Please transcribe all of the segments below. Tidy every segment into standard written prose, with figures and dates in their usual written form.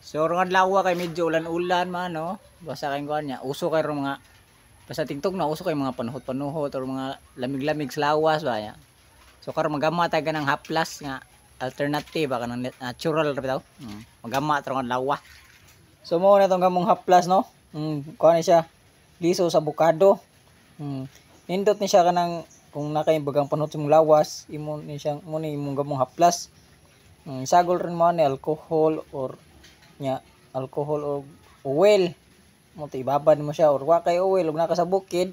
So rong adlaw kay medyo ulan-ulan man no. Basta kay kuan nya, uso kay rong mga basta TikTok na uso kay mga panuhot-panuhot or mga lamig-lamig sa lawas ba ya. So karon magama tay kanang haplas nga alternative ba kanang natural ra bitaw. Magama rong adlaw. So mo na tong gamong haplas no. Kuan ni siya liso sa avocado. Nindot ni siya kanang kung nakaibagang panuhot sa lawas, imo ni siya mo ni imong gamong haplas. Sagol rin mo ni alcohol or nya alcohol o oil mo ti ibabad mo siya or wa kay oil ug naka sa bukid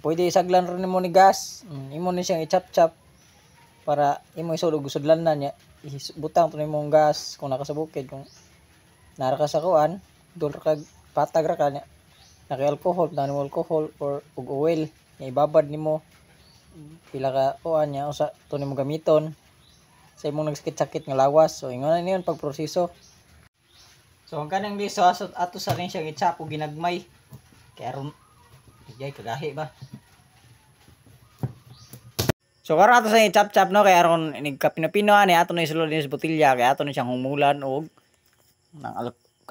pwede isaglan rin mo ni gas imo ni siyang i-chop-chop para imo isulog usudlan na nya butang to nimong gas kung naka sa bukid kung nara ka sa kuan dol ka patag ra ka nya naka alcohol tani mo alcohol or ug oil nya ibabad nimo pila ka kuan nya usa to nimo gamiton sa imong nagsakit-sakit nga lawas so ingon niyon pagproseso. So ang kanang liso ato sa rin siyang i-chop o ginagmay. Kaya aron higay kagahi ba. So karon ato sa i-chop-chop no kaya aron nigkapino-pino ani ato na isulod sa botilya kaya ato na siyang humulan og ng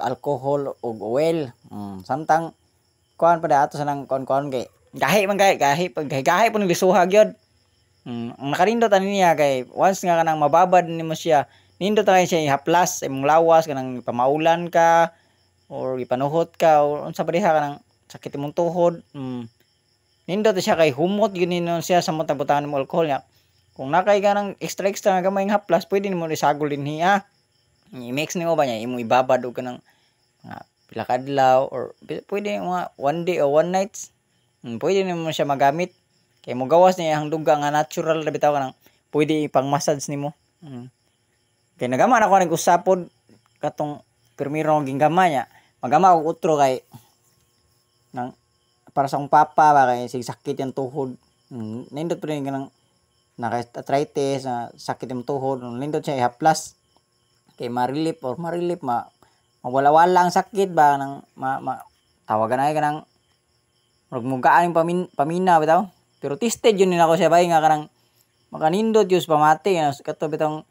alcohol og oil. Samtang kuan pa ato sa nang kon kay gahi man gahi pag gahi po lisuha gyud. Ang nakarindot ani niya kay once nga kanang mababad nimo siya nindot na siya ihaplas sa imong lawas kanang pamaulan ka or ipanuhot ka or unsa pa diha kanang sakit imong tuhod nindot siya kay humot gyud nino siya sa matang butangan mo alcohol nya kung nakay kanang extra nga gamay nga haplas pwede nimo isagol dinhi i-mix nimo ba nya imong ibabad og kanang pila ka adlaw or pwede mga one day or one nights pwede nimo siya magamit kay mo gawas niya ang duga nga natural ra bitaw kanang pwede ipang-massage nimo. Kay nagama na ko ning usapod katong pirmiro ng ginggama niya. Magama og utro kay nang para sa akong papa ba kay sig sakit yung tuhod. Nindot pa rin kanang naka-arthritis, sakit yung tuhod. Nindot siya ihaplas. Kay marilip mawala-wala ang sakit ba nang tawagan ay kanang magmugaan yung pamina bitaw. Pero tested yun nila ko siya bay nga kanang makanindot yun pamati kato bitong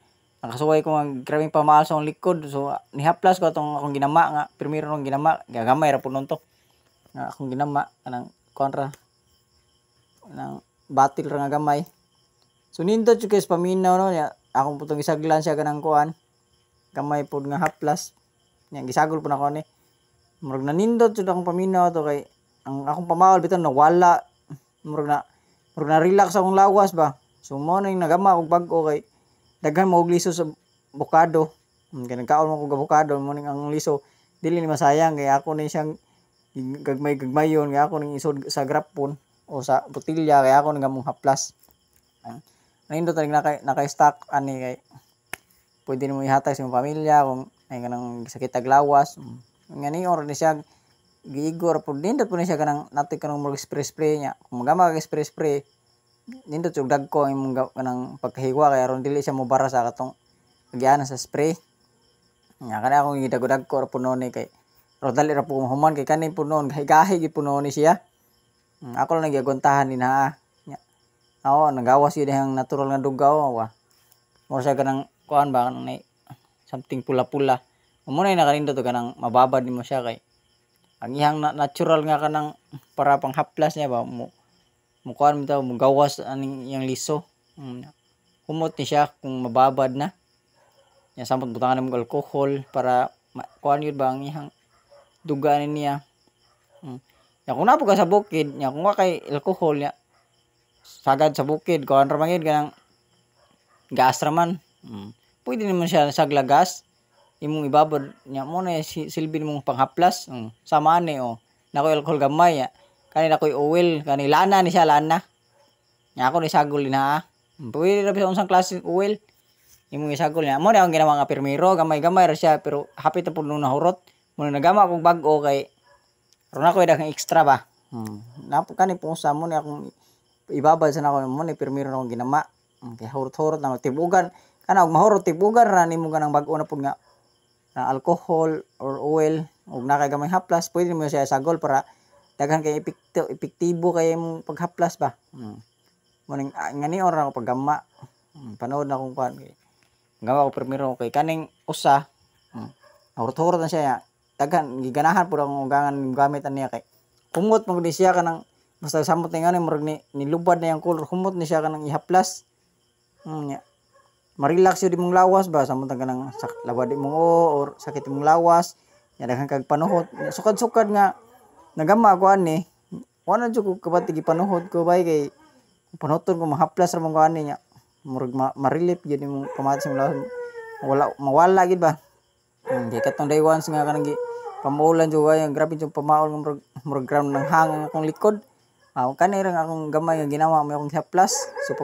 nakasuway ko ang grabing pamahal sa likod so nihaplas ko atong akong ginama nga primero nung ginama gagamay ra punon to nga akong ginama kanang kontra nang batil ra nga gamay so nindot jud kay paminaw no nya akong putong isaglan siya kanang kuan gamay pud nga haplas nya gisagol pud ako ni murag nanindot jud akong paminaw to kay ang akong pamahal biton nawala murag na relax akong lawas ba so mo nang nagama og bag-o kay daghan mo og liso sa avocado. Kay nagkaon mo og avocado mo ning ang liso dili ni masayang kay ako ni siyang gagmay-gagmayon kay ako ning isod sa grapon o sa botilya kay ako ning gamong haplas. Nindot ning naka-stock ani kay pwede nimo ihatag sa imong pamilya kung ay kanang sakit ag lawas. Ngani or ni siya giigor pud nindot pud ni siya kanang natik kanang mag spray nya. Kung magama kag spray nindot yung dagko ang imong kanang pagkahiwa kay aron dili siya mobara sa katong agianan sa spray nya kana akong gidag-dagko ra puno ni kay ro dali ra po human kay kanin punon gahi gid puno ni siya ako lang nagiaguntahan din ha nya ako nagawas yun ang natural nga dugaw wa mo siya kanang kuan ba kanang something pula-pula mo na nakanindot to kanang mababad nimo siya kay ang ihang natural nga kanang para pang haplas niya ba mo mukuan mo taw mugawas aning yang liso humot ni siya kung mababad na nya sampot butangan mo alcohol para kuan yun ba ang ihang duga niya nya kung napo ka sa bukid nya kung wa kay alcohol nya sagad sa bukid kuan ra mangid kanang gas ra man pwede naman siya saglagas imong ibabad nya mo na silbi nimong panghaplas sama ani nakoy alcohol gamay kanina ko'y oil kani lana ni siya lana nya ako ni sagol din ha pwede ra sa unsang klase oil imong isagol niya mo na ang ginawa nga pirmiro gamay-gamay ra siya pero hapit na pud nung nahurot mo na nagama akong bag-o kay ron ako daghang extra ba napo kani pusa mo ni akong ibabad sa nako mo ni pirmiro na akong ginama kay hurot-hurot na tibugan kana og mahurot tibugan ra nimo kanang bag-o na pud nga na alcohol or oil ug nakay gamay haplas pwede mo siya sagol para daghan kay epektibo kay imong paghaplas ba mo ning ngani ora ako paggama panood na akong kuan kay gawa ko primero kay kaning usa hurot-hurot na siya ya. Daghan giganahan pud ang ugangan gamit niya kay kumot man gud siya kanang basta samot nga ni murag nilubad na yung color humot ni siya kanang ihaplas. Ya. Marelax yun mong lawas ba samot ka nang labad mong or sakit mong lawas. Ya daghan kag panuhot. Sukad-sukad nga nagama ko ani. Wala jud ko kabati gipanuhot ko bay kay panuton ko mahaplas ra mong ani nya. Murag ma-relief gyud imong pamatis mong lawas. Mawala gid ba. Di katong day once nga kanang pamulan jud ay grabe jud pamaol nga murag ground ng hangin akong likod. Kani ra akong gamay nga ginawa mo akong haplas. So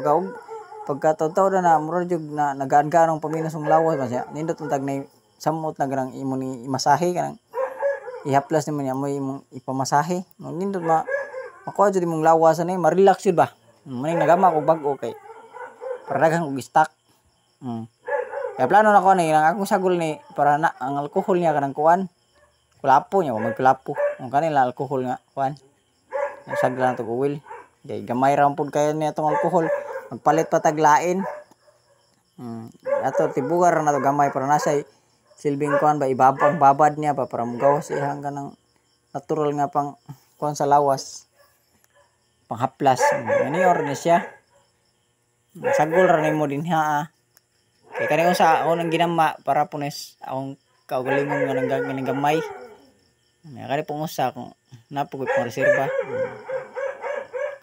pagkataw-taw na murag jud na nagaan-gaan ang paminos ng lawas ba siya. Nindot ang tag na samot na ganang imo ni imasahe kanang ihaplas nimo niya mo imong ipamasahe. Nindot makuha jud imong lawas ani ma-relax jud ba. Maning nagama ko bag-o kay para daghan og stock. Kaya plano na ko ni akong sagol ni para na ang alcohol niya kanang kuan. Kulapo niya, magkulapo. Ang kanila alcohol nga kuan. Sagla na to oil. Kay gamay ra pud kay niya tong alcohol. Magpalit pa taglain. Ato tibugar na to gamay para na say silbing kuan ba ibabang babad niya pa para mugawas ihang kanang natural nga pang kuan sa lawas. Panghaplas. Ani or ni siya. Sagol ra nimo din ha. Kay kani sa ako nang ginama para punes akong kaugalingon nga nang gamay. Kani pong usa kung napugod pang reserba.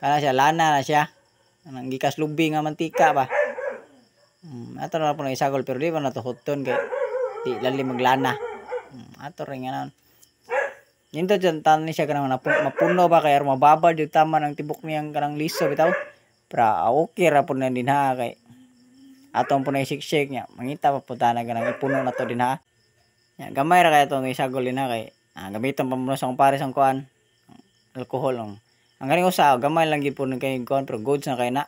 Kana siya lana na siya. Nang gikas lubi nga mantika ba. Ato na po na isagol pero di pa natuhuton kay di lali maglana. Ato ring nga Ninto dyan tan ni siya kanang mapuno ba kay mababa jud tama ng tibok niyang kanang liso bitaw. Pra okay ra pud na din ha kay atong punay shake niya. Mangita pa pud na kanang ipuno na to din ha. Ya, gamay ra kay to isagol din ha kay gamiton pa mo sa kumpare sang kuan alcohol ang ganing usa gamay lang gid pud kay kuan pero goods na kay na